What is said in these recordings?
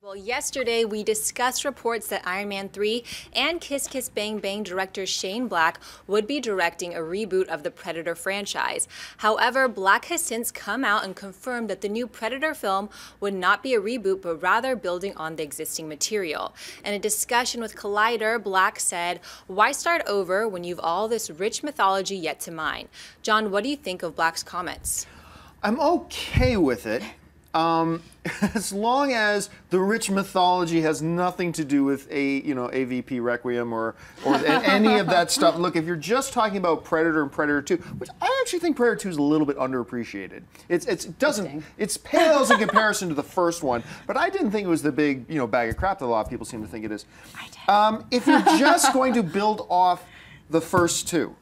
Well, yesterday we discussed reports that Iron Man 3 and Kiss Kiss Bang Bang director Shane Black would be directing a reboot of the Predator franchise. However, Black has since come out and confirmed that the new Predator film would not be a reboot, but rather building on the existing material. In a discussion with Collider, Black said, "Why start over when you've all this rich mythology yet to mine?" John, what do you think of Black's comments? I'm okay with it. As long as the rich mythology has nothing to do with AVP Requiem or any of that stuff. Look, if you're just talking about Predator and Predator 2, which I actually think Predator 2 is a little bit underappreciated. It pales in comparison to the first one, but I didn't think it was the big bag of crap that a lot of people seem to think it is. I did. If you're just going to build off the first two,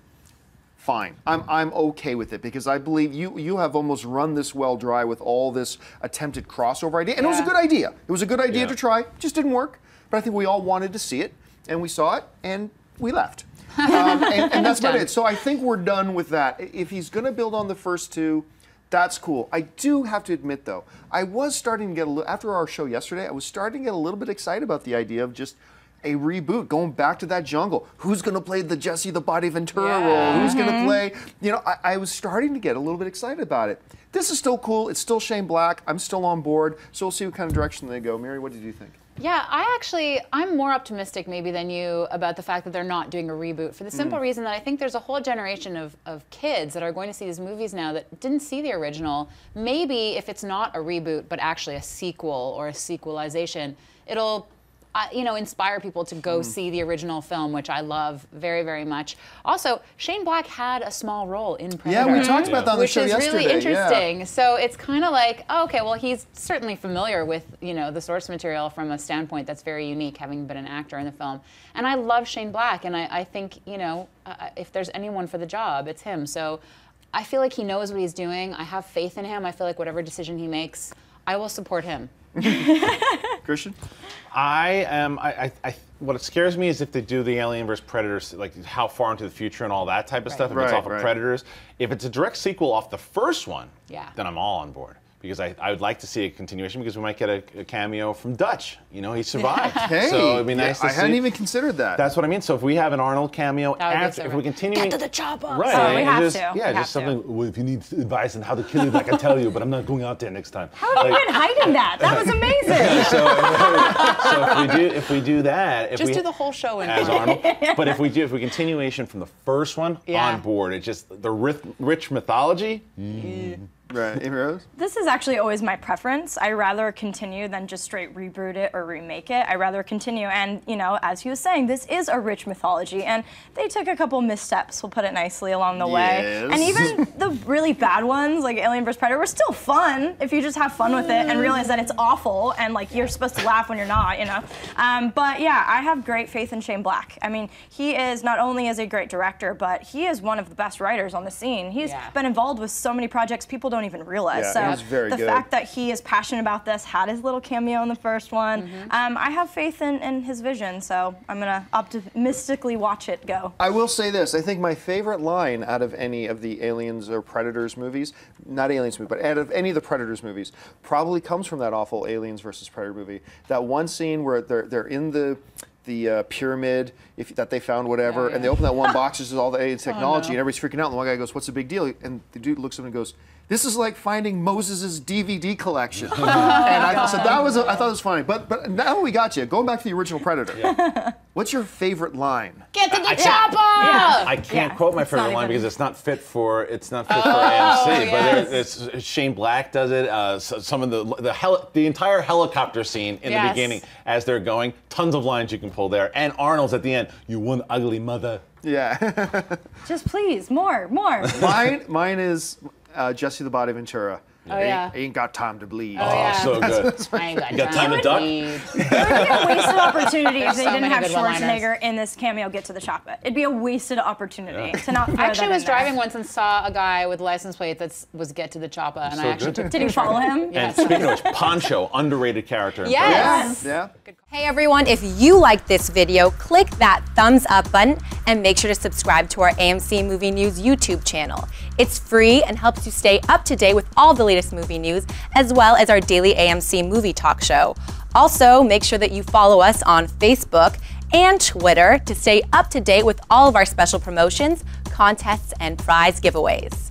fine. I'm okay with it because I believe you have almost run this well dry with all this attempted crossover idea, and it was a good idea. It was a good idea to try. It just didn't work. But I think we all wanted to see it, and we saw it, and we left. And that's about it. So I think we're done with that. If he's going to build on the first two, that's cool. I do have to admit, though, I was starting to get a little, after our show yesterday, I was starting to get a little bit excited about the idea of just a reboot, going back to that jungle. Who's going to play the Jesse the Body Ventura role? Who's going to play? I was starting to get a little bit excited about it. This is still cool. It's still Shane Black. I'm still on board. So we'll see what kind of direction they go. Mary, what did you think? Yeah, I'm more optimistic maybe than you about the fact that they're not doing a reboot for the simple reason that I think there's a whole generation of kids that are going to see these movies now that didn't see the original. Maybe if it's not a reboot, but actually a sequel or a sequelization, it'll inspire people to go see the original film, which I love very, very much. Also, Shane Black had a small role in Predator. Yeah, we talked about that on the show yesterday. Which is really interesting. So it's kind of like, oh, okay, well, he's certainly familiar with, the source material from a standpoint that's very unique, having been an actor in the film. And I love Shane Black, and I think, if there's anyone for the job, it's him. So I feel like he knows what he's doing. I have faith in him. I feel like whatever decision he makes, I will support him. Christian? What scares me is if they do the Alien vs. Predators, like how far into the future and all that type of stuff, if it's off of Predators. If it's a direct sequel off the first one, then I'm all on board. Because I would like to see a continuation because we might get a cameo from Dutch. He survived. Hey, so it'd be nice to see. I hadn't even considered that. That's what I mean. So if we have an Arnold cameo after, if we continue, get to the chopper. Right? Oh, we have to. Yeah, just something. Well, if you need advice on how to kill you, I can tell you, but I'm not going out there next time. How have you been hiding that? That was amazing. so if we do that, just do the whole show as Arnold. But if we continuation from the first one on board, it's just the rich mythology. Right, Amy Rose? This is actually always my preference. I rather continue than just straight reboot it or remake it. I rather continue, and as he was saying, this is a rich mythology, and they took a couple missteps, we'll put it nicely, along the way. And even the really bad ones, like Alien vs. Predator, were still fun if you just have fun with it and realize that it's awful, and you're supposed to laugh when you're not, But yeah, I have great faith in Shane Black. I mean, he is not only is a great director, but he is one of the best writers on the scene. He's been involved with so many projects people don't even realize. Yeah, so the fact that he is passionate about this, had his little cameo in the first one, I have faith in his vision, so I'm gonna optimistically watch it go. I will say this, I think my favorite line out of any of the Aliens or Predators movies, not Aliens movie, but out of any of the Predators movies, probably comes from that awful Aliens versus Predator movie. That one scene where they're in the pyramid that they found, whatever, and they open that one box, this is all the alien technology, and everybody's freaking out, and the one guy goes, "What's the big deal?" And the dude looks at him and goes, "This is like finding Moses' DVD collection." And I thought it was funny. But now we got you. Going back to the original Predator. What's your favorite line? Get to the chopper! I can't quote my favorite line because it's not fit for AMC. But it's Shane Black does it. Some of the entire helicopter scene in the beginning as they're going. Tons of lines you can pull there. And Arnold's at the end. "You one ugly mother." Yeah. Just please, more. Mine is Jesse the Body Ventura. Oh, yeah. Ain't got time to bleed. Oh, yeah. So good. I ain't got You got time to duck? It would be a wasted opportunity if they so didn't many have good one-liners. Schwarzenegger in this cameo get to the chopper. It'd be a wasted opportunity to not throw I actually that was in there. driving once and saw a guy with a license plate that was Get to the Choppa, and So I actually good. took Did you follow him? And speaking of which, Poncho, underrated character. in Yes. Yeah. Hey everyone, if you liked this video, click that thumbs up button and make sure to subscribe to our AMC Movie News YouTube channel. It's free and helps you stay up to date with all the latest movie news, as well as our daily AMC movie talk show. Also, make sure that you follow us on Facebook and Twitter to stay up to date with all of our special promotions, contests, and prize giveaways.